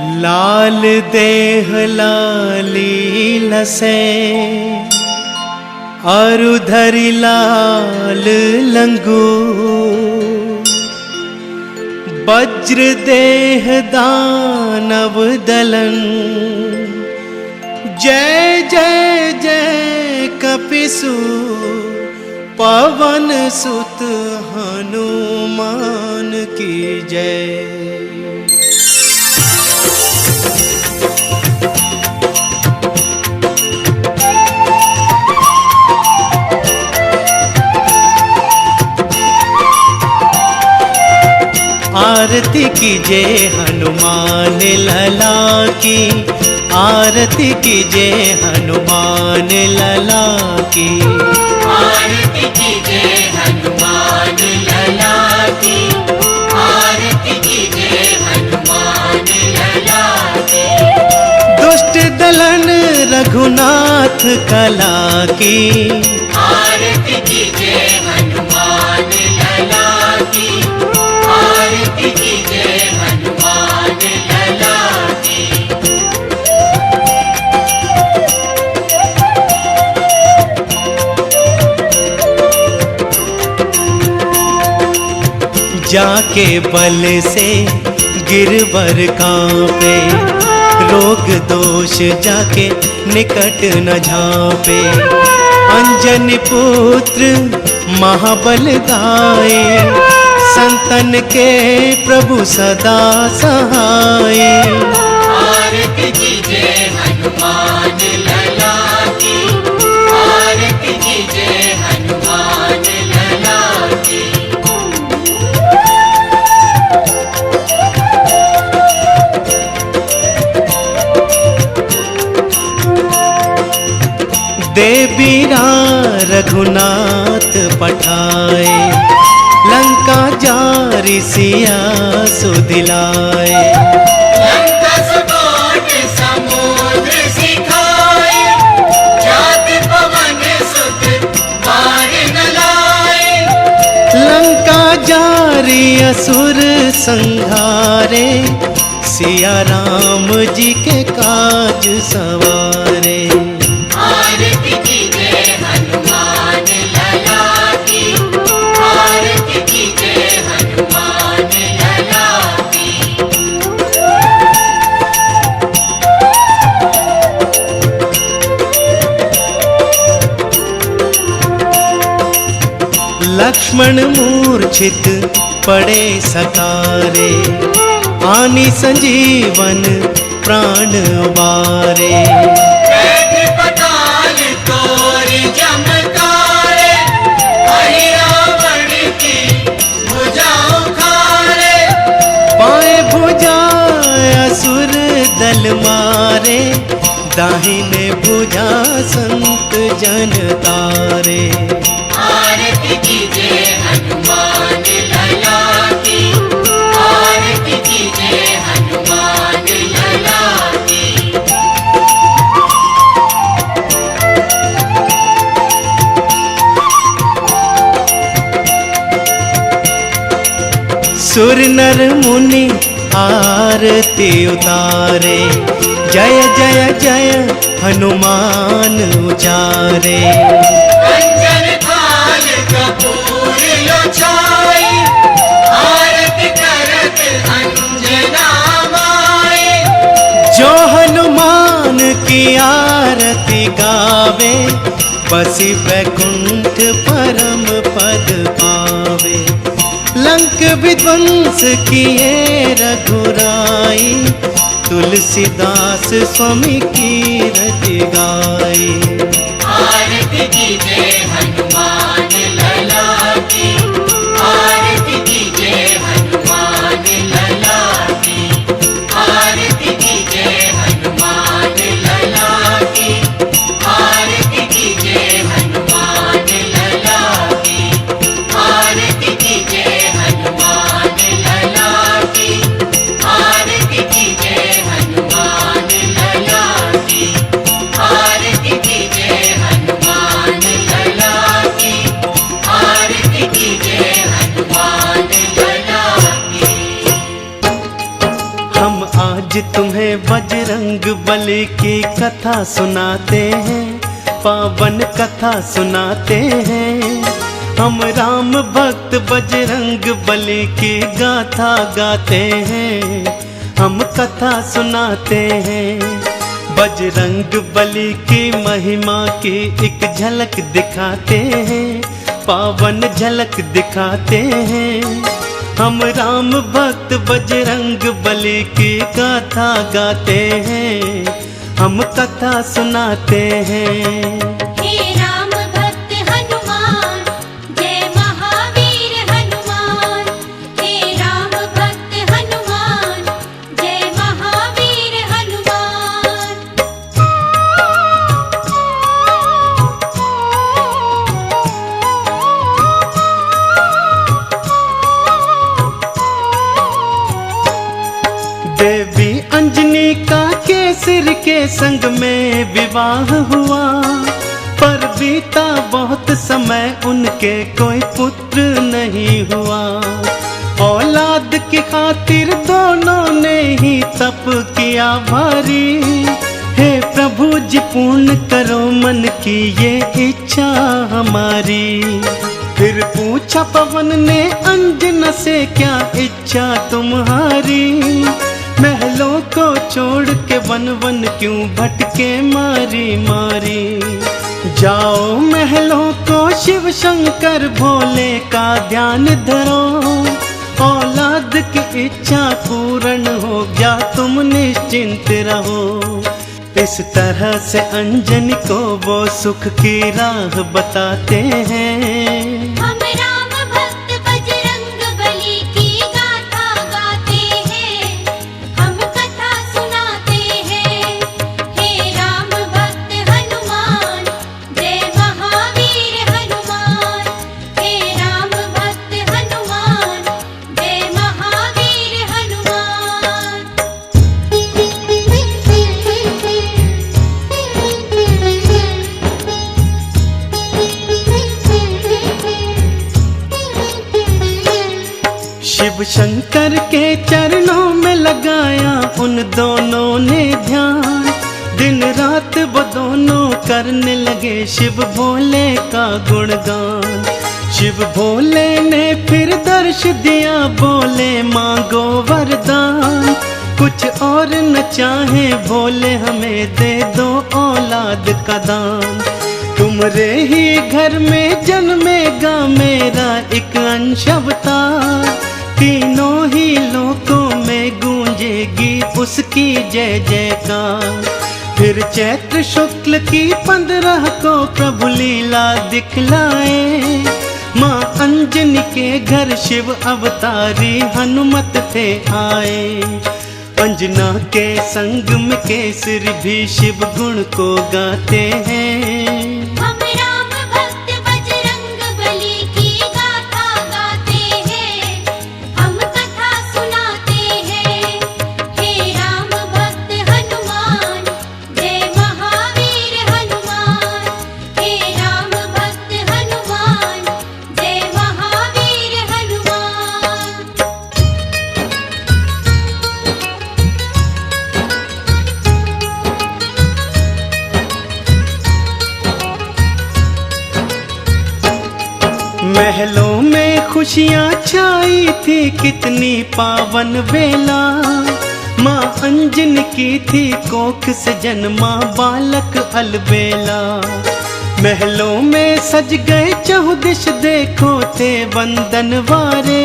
लाल देह लाली लसे अरु धरि लाल लंगूर। वज्र देह दानव दलन जय जय जय कपिसूर। पवन सुत हनुमान की जय। आरती कीजिए हनुमान लला की, आरती कीजिए हनुमान लला की। आरती कीजिए हनुमान लला की, आरती कीजिए हनुमान लला की। दुष्ट दलन रघुनाथ कला की, आरती कीजिए हनुमान लला की, आरती कीजिए हनुमान लला की। जाके बल से गिरवर कांपे, रोग दोष जाके निकट न झांपे। अंजनी पुत्र महाबल दाए, संतन के प्रभु सदा सहाय। आरती कीजिए हनुमान लला की, आरती कीजिए हनुमान लला की। देवीरा रघुनाथ पठाए, लंका जारी सिया सुदिलाए। लंका सुकोट समुद्र सिखाए, जाति पवन सुत मार न लाए। लंका जारी असुर संहारे, सिया राम जी के काज सवारे। आरती कीजिए हनुमान लला की, आरती कीजिए हनुमान लला की। लक्ष्मण मूर्छित पड़े सकारे, आनी संजीवन प्राण वारे। बैठ पताल तोर जमकारे, हरि रावण की भुजा उखाड़े। पाए भुजा असुर दल मारे, दाहिने भुजा संत जन तारे। आरती कीजिए हनुमान लला की, आरती कीजिए हनुमान लला की। सुर नर मुनि आरती उतारे, जय जय जय हनुमान उचारे। कंचन थाल कपूर लो छाई, आरती करत अंजना माई। जो हनुमान की आरती गावे, बसी वैकुंठ परम पद पावे। लंक विध्वंस किए रघुराई, तुलसीदास स्वामी की रति गाई। आरती कीजिए हनुमान लला की, आरती कीजिए हनुमान लला की, आरती कीजिए हनुमान लला की, आरती कीजिए हनुमान लला की, आरती कीजिए हनुमान लला की, आरती कीजिए हनुमान लला की, आरती कीजिए हनुमान लला की। आज तुम्हें बजरंग बली की कथा सुनाते हैं, पावन कथा सुनाते हैं। हम राम भक्त बजरंग बली की गाथा गाते हैं, हम कथा सुनाते हैं। बजरंग बली की महिमा की एक झलक दिखाते हैं, पावन झलक दिखाते हैं। हम राम भक्त बजरंग बली की गाथा गाते हैं, हम कथा सुनाते हैं। हे राम भक्त हनुमान, जय महावीर हनुमान। हे राम भक्त हनुमान, जय महावीर हनुमान। देवी अंजनी का केसर के संग में विवाह हुआ, पर बीता बहुत समय उनके कोई पुत्र नहीं हुआ। औलाद की खातिर दोनों ने ही तप किया भारी। हे प्रभु जी पूर्ण करो मन की ये इच्छा हमारी। फिर पूछा पवन ने अंजना से क्या इच्छा तुम्हारी। महलों को छोड़ के वन वन क्यों भटके मारी मारी। जाओ महलों को शिव शंकर भोले का ध्यान धरो। औलाद की इच्छा पूर्ण हो गया तुम निश्चिंत रहो। इस तरह से अंजनी को वो सुख की राह बताते हैं। हम राम भक्त बजरंग बली की गाथा गाते हैं, हम कथा सुनाते हैं। हे राम भक्त हनुमान, जय महावीर हनुमान। हे राम भक्त हनुमान, जय महावीर हनुमान। शिव शंकर के चरणों में लगाया उन दोनों ने ध्यान। दिन रात वो दोनों करने लगे शिव भोले का गुणगान। शिव भोले ने फिर दर्श दिया, बोले मांगो वरदान। कुछ और न चाहे भोले हमें दे दो औलाद का दान। तुमरे ही घर में जन्मेगा मेरा एक अंश अवतार। तीनों ही लोकों में गूंजेगी उसकी जय जयकार। फिर चैत्र शुक्ल की 15 को प्रभु लीला दिखलाए। माँ अंजनी के घर शिव अवतारी हनुमत थे आए। अंजना के संग में केसरी भी शिव गुण को गाते हैं। हम राम भक्त बजरंग बली की गाथा गाते हैं, हम कथा सुनाते हैं। हे राम भक्त हनुमान, जय महावीर हनुमान। हे राम भक्त हनुमान, जय महावीर हनुमान। महलों में खुशियाँ छाई थी कितनी पावन बेला। माँ अंजन की थी कोख से जन्मा बालक अलबेला। महलों में सज गए चहुदिश देखो थे वंदन वारे।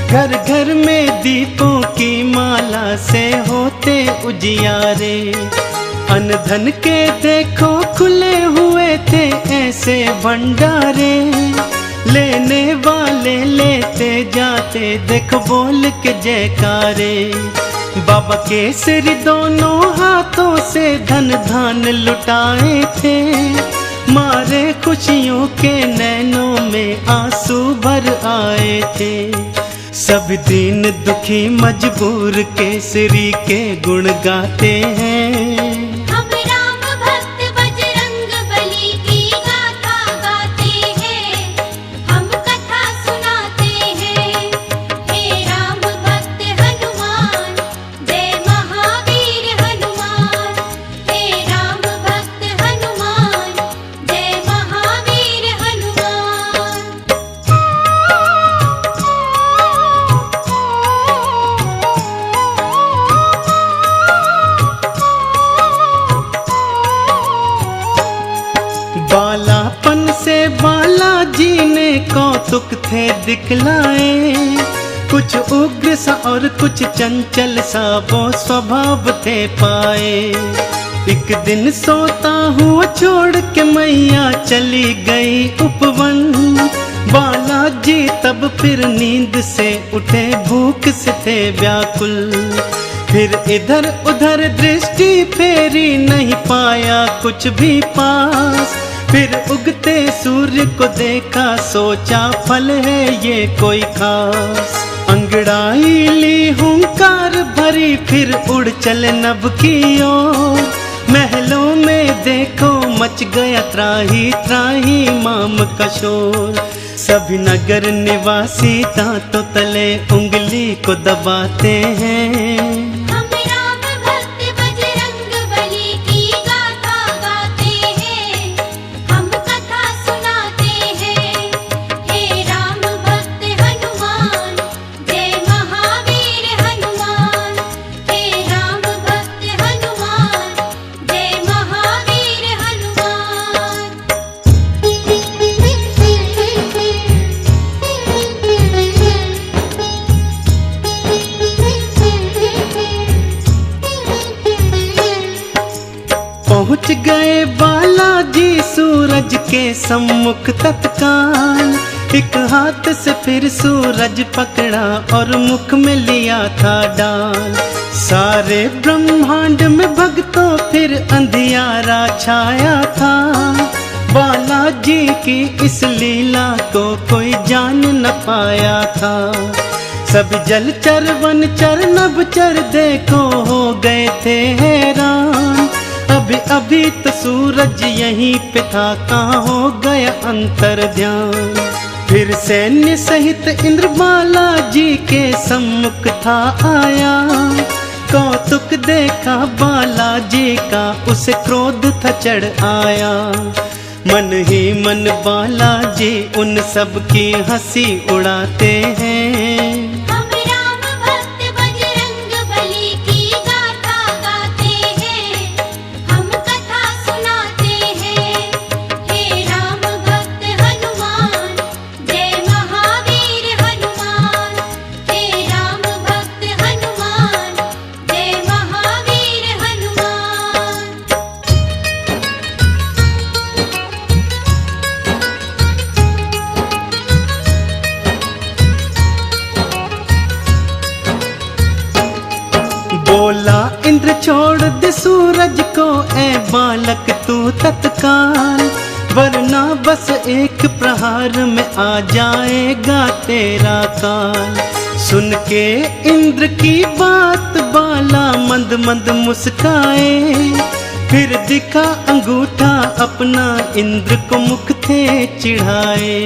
घर घर में दीपों की माला से होते उजियारे। अन्न धन के देखो खुले हुए थे ऐसे भंडारे। लेने वाले लेते जाते देखो बोल के जयकारे। बाबा केसरी दोनों हाथों से धन धान लुटाए थे। मारे खुशियों के नैनों में आंसू भर आए थे। सब दीन दुखी मजबूर केसरी के गुण गाते हैं। हम राम भक्त बजरंग बली की गाथा गाते हैं, हम कथा सुनाते हैं। हे राम भक्त हनुमान, जय महावीर दिखलाए। कुछ उग्र सा और कुछ चंचल सा वो स्वभाव थे पाए। एक दिन सोता हुआ छोड़ के मैया चली गई उपवन। बालाजी तब फिर नींद से उठे, भूख से थे व्याकुल। फिर इधर उधर दृष्टि फेरी, नहीं पाया कुछ भी पास। फिर उगते सूर्य को देखा, सोचा फल है ये कोई खास। अंगड़ाई ली हुंकार भरी, फिर उड़ चले नभ की ओर। महलों में देखो मच गया त्राही त्राही माम का शोर। सभी नगर निवासी दांतों तले उंगली को दबाते हैं। हम राम भक्त बजरंग बली की गाथा गाते हैं, हम कथा सुनाते हैं। हे राम भक्त हनुमान, जय महावीर हनुमान। हे राम भक्त हनुमान, जय महावीर हनुमान। पहुँच गए बालाजी सूरज के सम्मुख तत्काल। एक हाथ से फिर सूरज पकड़ा और मुख में लिया था डाल। सारे ब्रह्मांड में भक्तों फिर अंधियारा छाया था। बालाजी की इस लीला को कोई जान न पाया था। सब जलचर वनचर नभचर देखो हो गए थे हैरान। अभी अभी तो सूरज यहीं पे था, कहाँ हो गया अंतर ध्यान। फिर सैन्य सहित इंद्र बालाजी के सम्मुख था आया। कौतुक देखा बालाजी का, उसे क्रोध था चढ़ आया। मन ही मन बालाजी उन सब की हंसी उड़ाते हैं। हम राम भक्त बजरंग बली की गाथा गाते हैं, हम कथा सुनाते हैं। हे राम भक्त हनुमान, जय महावीर हनुमान। हे राम भक्त हनुमान, जय महावीर हनुमान। बोला इंद्र छोड़ दे सूरज को, ए बालक तू तत्काल। वरना बस एक प्रहार में आ जाएगा तेरा काल। सुन के इंद्र की बात बाला मंद मंद मुस्काए। फिर दिखा अंगूठा अपना, इंद्र को मुख थे चिढ़ाए।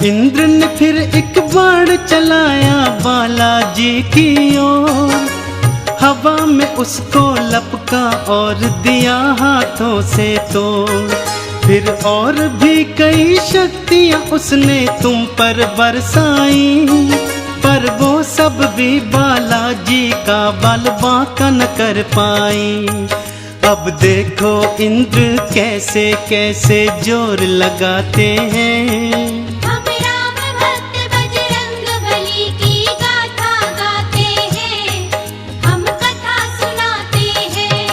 इंद्र ने फिर एक बाण चलाया बालाजी की ओर। हवा में उसको लपका और दिया हाथों से तोड़। फिर और भी कई शक्तियां उसने तुम पर बरसाई। पर वो सब भी बालाजी का बल बांका न कर पाई। अब देखो इंद्र कैसे कैसे जोर लगाते हैं। हम राम भक्त बजरंग बली की गाथा गाते हैं, हम कथा सुनाते हैं।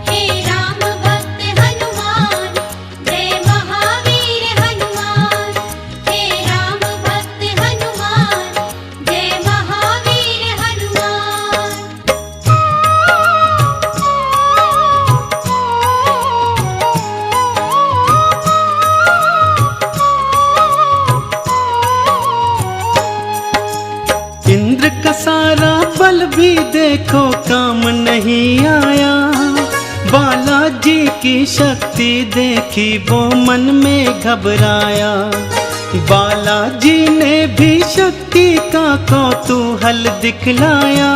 हे राम भक्त हनुमान, जय महावीर हनुमान। हे राम भक्त हनुमान, जय महावीर हनुमान। इंद्र का सारा बल भी देखो काम नहीं आया। बालाजी की शक्ति देखी वो मन में घबराया। बालाजी ने भी शक्ति का कौतूहल दिखलाया।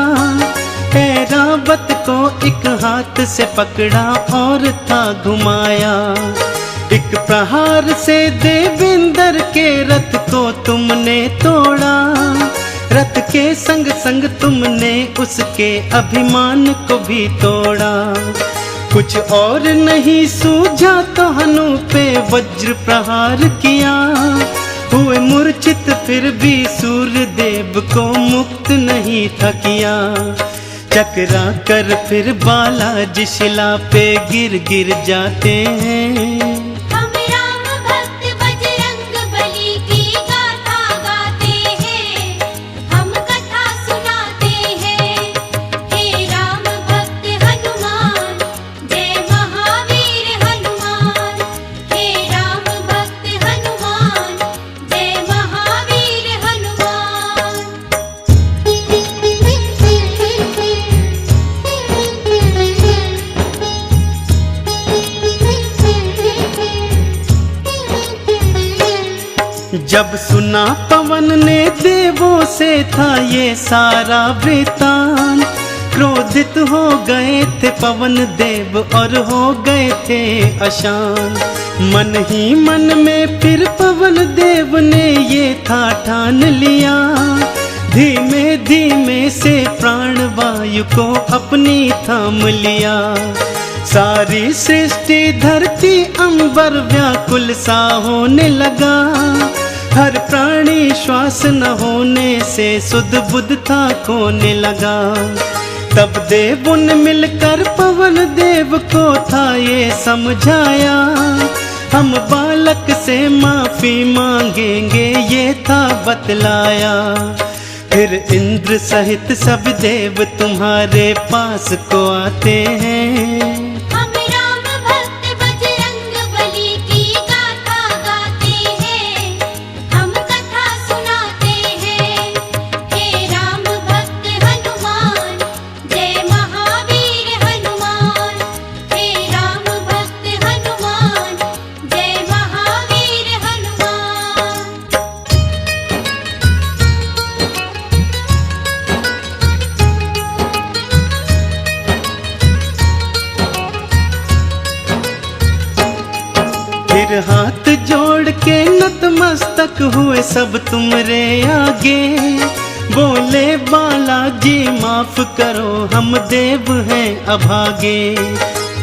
ऐरावत को एक हाथ से पकड़ा और था घुमाया। एक प्रहार से देवेंद्र के रथ को तुमने तोड़ा। रथ के संग संग तुमने उसके अभिमान को भी तोड़ा। कुछ और नहीं सूझा तो हनु पे वज्र प्रहार किया। हुए मूर्छित फिर भी सूर्यदेव को मुक्त नहीं था किया। चकरा कर फिर बालाजी शिला पे गिर गिर जाते हैं। हम राम भक्त बजरंग बली की गाथा गाते हैं, हम कथा सुनाते हैं। हे राम भक्त हनुमान, जय महावीर हनुमान। हे राम भक्त हनुमान, जय महावीर हनुमान। जब सुना पवन ने देवों से था ये सारा वृतांत, क्रोधित हो गए थे पवन देव और हो गए थे अशांत। मन ही मन में फिर पवन देव ने ये था ठान लिया, धीमे धीमे से प्राण वायु को अपनी थाम लिया। सारी सृष्टि धरती अंबर व्याकुल सा होने लगा, हर प्राणी श्वास न होने से सुध बुध था खोने लगा। तब देवों ने मिलकर पवन देव को था ये समझाया, हम बालक से माफी मांगेंगे ये था बतलाया। फिर इंद्र सहित सब देव तुम्हारे पास को आते हैं। हम राम भक्त बजरंग बली की गाथा गाते हैं, हम कथा सुनाते हैं। हे राम भक्त हनुमान, जय महावीर हनुमान। हे राम भक्त हनुमान, जय महावीर हनुमान। फिर हाथ जोड़ के नतमस्तक हुए सब तुमरे आगे, बोले बालाजी माफ करो हम देव हैं अभागे।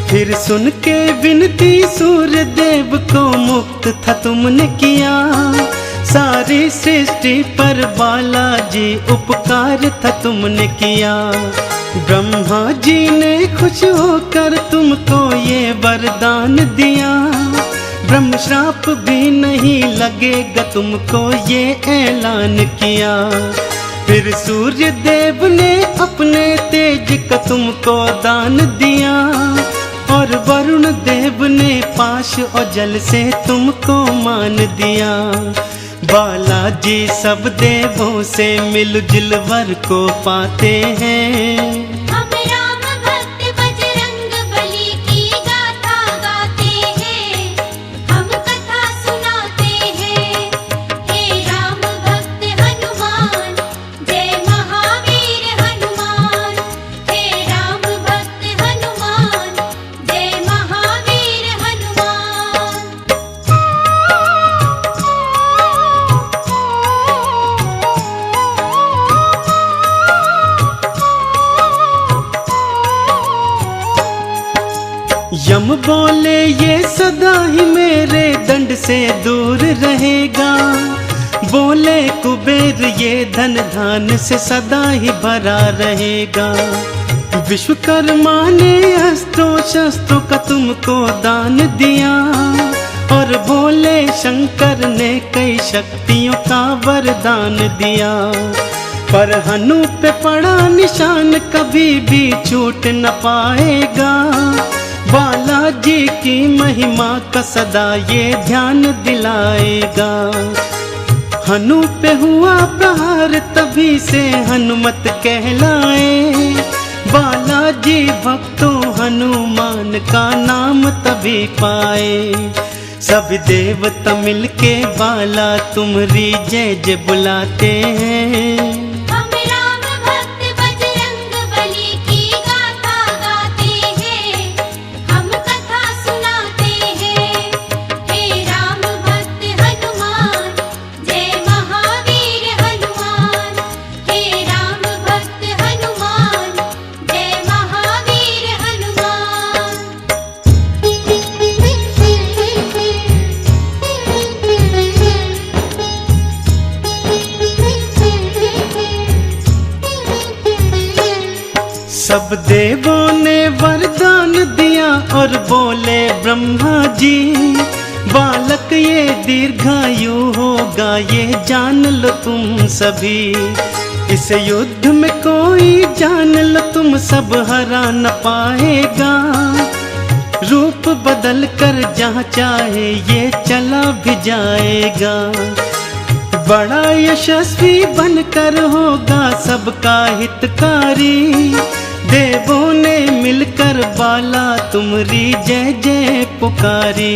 फिर सुन के विनती सूर्य देव को मुक्त था तुमने किया, सारी सृष्टि पर बालाजी उपकार था तुमने किया। ब्रह्मा जी ने खुश होकर तुमको ये वरदान दिया, ब्रह्म श्राप भी नहीं लगेगा तुमको ये ऐलान किया। फिर सूर्य देव ने अपने तेज का तुमको दान दिया, और वरुण देव ने पाश और जल से तुमको मान दिया। बालाजी सब देवों से मिलजुल वर को पाते हैं। हम राम भक्त बजरंग बली की गाथा गाते हैं, हम कथा सुनाते हैं। हे राम भक्त हनुमान, जय महावीर हनुमान। हे राम भक्त हनुमान, जय महावीर हनुमान। यम बोले ये सदा ही मेरे दंड से दूर रहेगा, बोले कुबेर ये धन धान से सदा ही भरा रहेगा। विश्वकर्मा ने अस्त्रों शस्त्रों का तुमको दान दिया, और भोले शंकर ने कई शक्तियों का वरदान दिया। पर हनु पे पड़ा निशान कभी भी छूट न पाएगा, बालाजी की महिमा का सदा ये ध्यान दिलाएगा। हनु पे हुआ प्रहार तभी से हनुमत कहलाए, बालाजी भक्तों हनुमान का नाम तभी पाए। सब देवता मिलके बाला तुम्हारी जय जय बुलाते हैं। हम राम भक्त बजरंग बली की गाथा गाते हैं, हम कथा सुनाते हैं। हे राम भक्त हनुमान, जय महावीर हनुमान। हे राम भक्त हनुमान, जय महावीर हनुमान। सब देवों ने वरदान दिया और बोले ब्रह्मा जी, बालक ये दीर्घायु होगा, ये जान लो तुम सभी। इस युद्ध में कोई जान लो तुम सब हरा न पाएगा। रूप बदल कर जहाँ चाहे ये चला भी जाएगा। बड़ा यशस्वी बनकर होगा सबका हितकारी। देवों ने मिलकर बाला तुमरी जय जय पुकारी।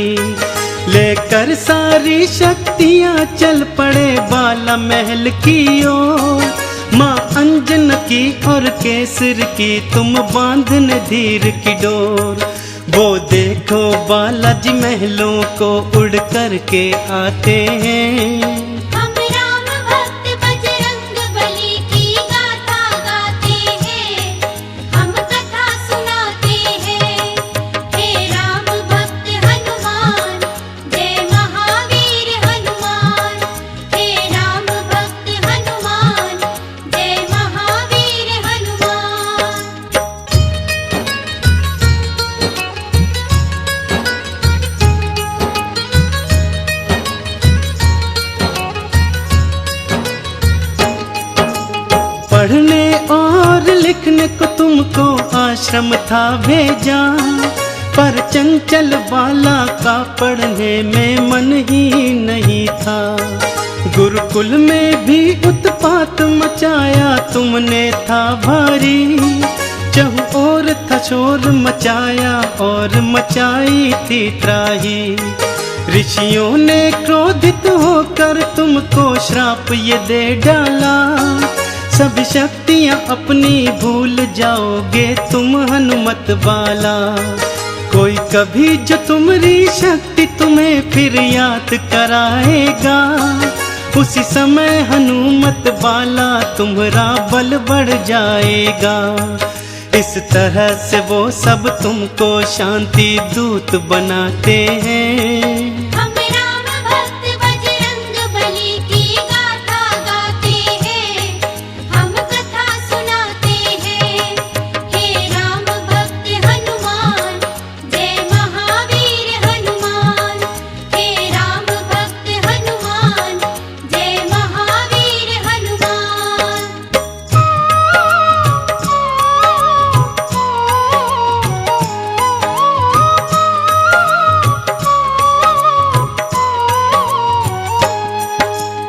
लेकर सारी शक्तियाँ चल पड़े बाला महल की ओर। माँ अंजन की और केसर की तुम बांधने धीर की डोर। वो देखो बालाजी महलों को उड़ कर के आते हैं। हम राम भक्त बजरंग बली की गाथा गाते हैं, हम कथा सुनाते हैं। हे राम भक्त हनुमान, जय महावीर हनुमान। हे राम भक्त हनुमान, जय महावीर हनुमान। पढ़ने और लिखने को तुमको आश्रम था भेजा, पर चंचल बाला का पढ़ने में मन ही नहीं था। गुरुकुल में भी उत्पात मचाया तुमने था भारी। चहु और था शोर मचाया और मचाई थी त्राही। ऋषियों ने क्रोधित होकर तुमको श्राप ये दे डाला। सब शक्तियाँ अपनी भूल जाओगे तुम हनुमत बाला। कोई कभी जो तुम्हारी शक्ति तुम्हें फिर याद कराएगा। उसी समय हनुमत बाला तुम्हारा बल बढ़ जाएगा। इस तरह से वो सब तुमको शांति दूत बनाते हैं। हम राम भक्त बजरंग बली की गाथा गाते हैं, हम कथा सुनाते हैं। हे राम भक्त हनुमान, जय महावीर हनुमान। हे राम भक्त हनुमान, जय महावीर हनुमान।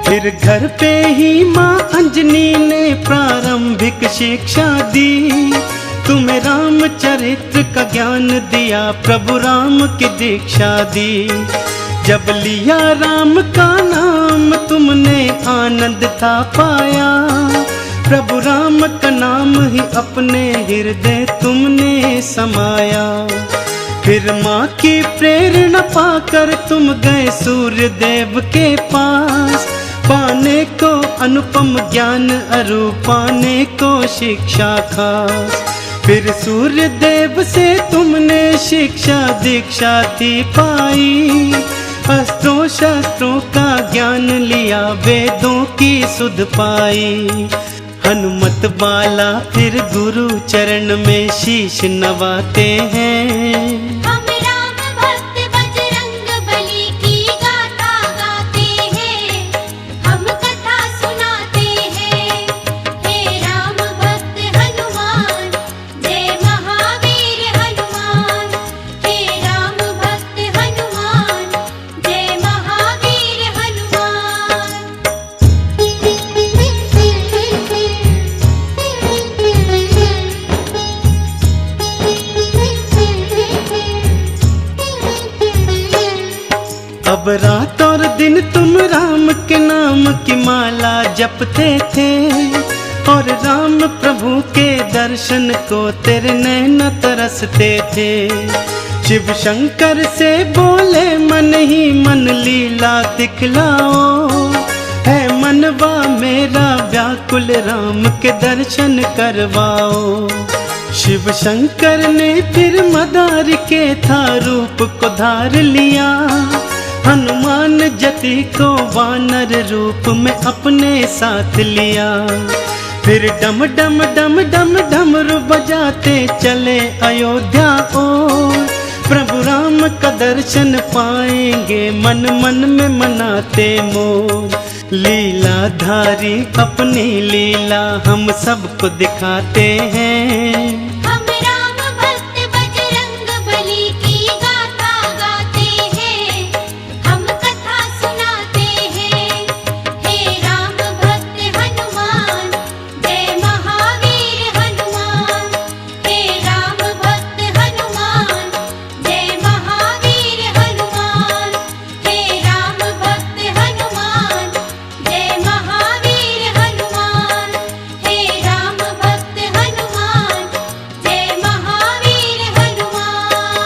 फिर घर पे ही माँ अंजनी ने प्रारंभिक शिक्षा दी। तुम्हें रामचरित्र का ज्ञान दिया, प्रभु राम की दीक्षा दी। जब लिया राम का नाम तुमने आनंद था पाया। प्रभु राम का नाम ही अपने हृदय तुमने समाया। फिर माँ की प्रेरणा पाकर तुम गए सूर्य देव के पास। पाने को अनुपम ज्ञान अरु पाने को शिक्षा खास। फिर सूर्य देव से तुमने शिक्षा दीक्षा थी पाई। अस्त्रों शस्त्रों का ज्ञान लिया, वेदों की सुध पाई। हनुमत बाला फिर गुरु चरण में शीश नवाते हैं। हम राम भक्त बजरंग बली की गाथा गाते हैं, हम कथा सुनाते हैं। हे राम भक्त हनुमान, जय महावीर हनुमान। हे राम भक्त हनुमान, जय महावीर हनुमान। अब रात और दिन तुम राम के नाम की माला जपते थे। और राम प्रभु के दर्शन को तेरे नैन तरसते थे। शिव शंकर से बोले मन ही मन लीला दिखलाओ। है मनवा मेरा व्याकुल राम के दर्शन करवाओ। शिव शंकर ने फिर मदार के था रूप को धार लिया। हनुमान जति को वानर रूप में अपने साथ लिया। फिर डम डम डम डम डमरू बजाते चले अयोध्या ओर। प्रभु राम का दर्शन पाएंगे मन मन में मनाते मोर। लीलाधारी अपनी लीला हम सबको दिखाते हैं।